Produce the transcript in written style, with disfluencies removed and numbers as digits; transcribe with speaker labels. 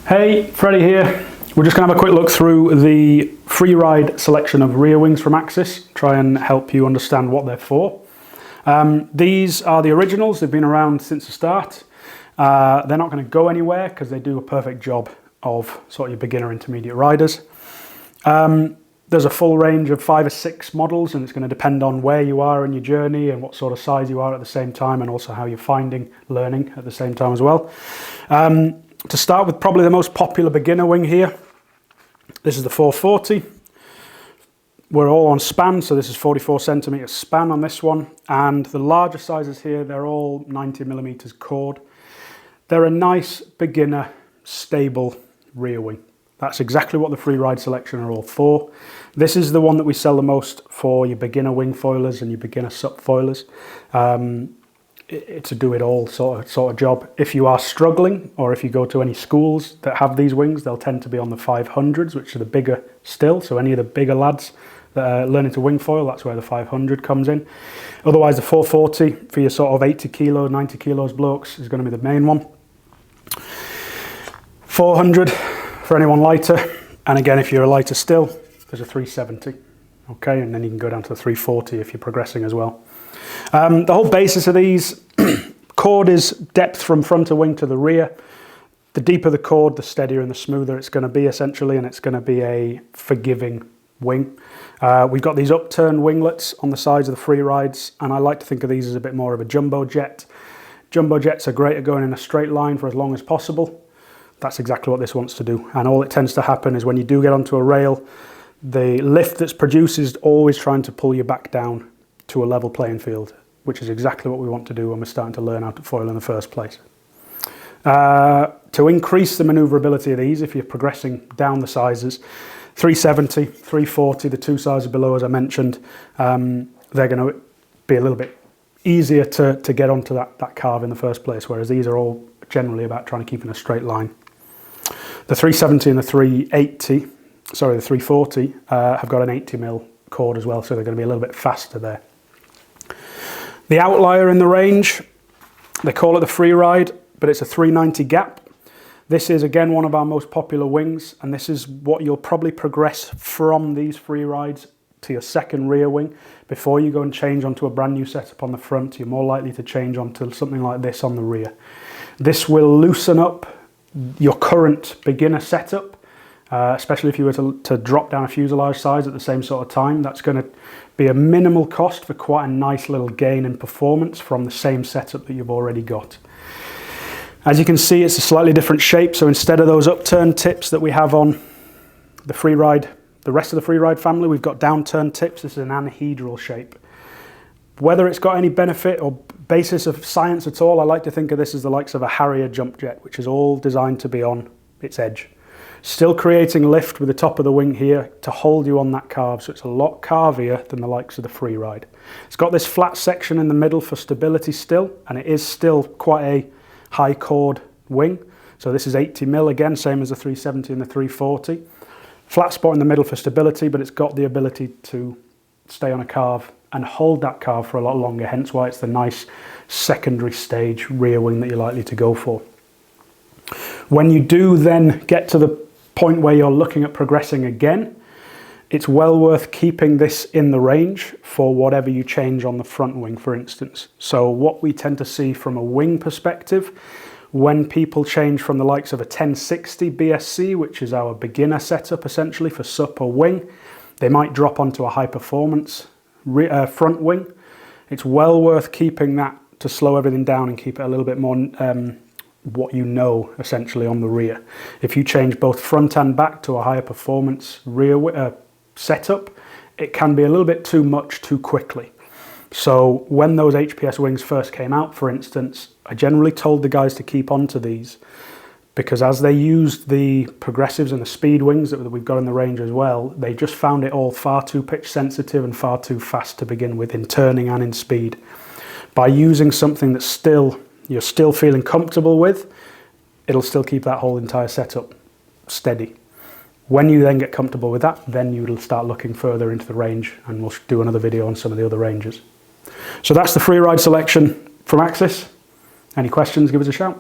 Speaker 1: Hey, Freddie here. We're just going to have a quick look through the Freeride selection of rear wings from AXIS, try and help you understand what they're for. These are the originals. They've been around since the start. They're not going to go anywhere because they do a perfect job of sort of your beginner intermediate riders. There's a full range of 5 or 6 models, and it's going to depend on where you are in your journey and what sort of size you are at the same time, and also how you're finding learning at the same time as well. To start with, probably the most popular beginner wing here. This is the 440. We're all on span, so this is 44 centimeters span on this one. And the larger sizes here, they're all 90 millimeters chord. They're a nice beginner, stable rear wing. That's exactly what the Freeride selection are all for. This is the one that we sell the most for your beginner wing foilers and your beginner sup foilers. It's a do-it-all sort of job. If you are struggling, or if you go to any schools that have these wings, they'll tend to be on the 500s, which are the bigger still. So any of the bigger lads that are learning to wing foil, that's where the 500 comes in. Otherwise, the 440 for your sort of 80 kilos, 90 kilos blokes is going to be the main one. 400 for anyone lighter. And again, if you're a lighter still, there's a 370. Okay, and then you can go down to the 340 if you're progressing as well. The whole basis of these, chord is depth from front of wing to the rear. The deeper the chord, the steadier and the smoother it's going to be essentially, and it's going to be a forgiving wing. We've got these upturned winglets on the sides of the Freerides, and I like to think of these as a bit more of a jumbo jet. Jumbo jets are great at going in a straight line for as long as possible. That's exactly what this wants to do, and all it tends to happen is when you do get onto a rail, the lift that's produced is always trying to pull you back down to a level playing field, which is exactly what we want to do when we're starting to learn how to foil in the first place. To increase the manoeuvrability of these, if you're progressing down the sizes, 370, 340, the 2 sizes below as I mentioned, they're going to be a little bit easier to get onto that carve in the first place, whereas these are all generally about trying to keep in a straight line. The 370 and the 340 have got an 80 mil chord as well, so they're going to be a little bit faster there. The outlier in the range, they call it the Freeride, but it's a 390 gap. This is again one of our most popular wings, and this is what you'll probably progress from these Freerides to your second rear wing. Before you go and change onto a brand new setup on the front, you're more likely to change onto something like this on the rear. This will loosen up your current beginner setup, especially if you were to drop down a fuselage size at the same sort of time. That's going to be a minimal cost for quite a nice little gain in performance from the same setup that you've already got. As you can see, it's a slightly different shape, so instead of those upturned tips that we have on the Freeride, the rest of the Freeride family, we've got downturned tips. This is an anhedral shape. Whether it's got any benefit or basis of science at all, I like to think of this as the likes of a Harrier jump jet, which is all designed to be on its edge. Still creating lift with the top of the wing here to hold you on that carve, so it's a lot carvier than the likes of the Freeride. It's got this flat section in the middle for stability still, and it is still quite a high chord wing. So this is 80 mil again, same as the 370 and the 340. Flat spot in the middle for stability, but it's got the ability to stay on a carve and hold that carve for a lot longer, hence why it's the nice secondary stage rear wing that you're likely to go for. When you do then get to the point where you're looking at progressing again, it's well worth keeping this in the range for whatever you change on the front wing, for instance. So what we tend to see from a wing perspective, when people change from the likes of a 1060 BSC, which is our beginner setup essentially for sup or wing, they might drop onto a high performance front wing. It's well worth keeping that to slow everything down and keep it a little bit more what you know essentially on the rear. If you change both front and back to a higher performance rear setup, it can be a little bit too much too quickly. So when those HPS wings first came out, for instance, I generally told the guys to keep onto these, because as they used the progressives and the speed wings that we've got in the range as well, they just found it all far too pitch sensitive and far too fast to begin with in turning and in speed. By using something that's you're still feeling comfortable with, it'll still keep that whole entire setup steady. When you then get comfortable with that, then you'll start looking further into the range, and we'll do another video on some of the other ranges. So that's the Freeride selection from AXIS. Any questions, give us a shout.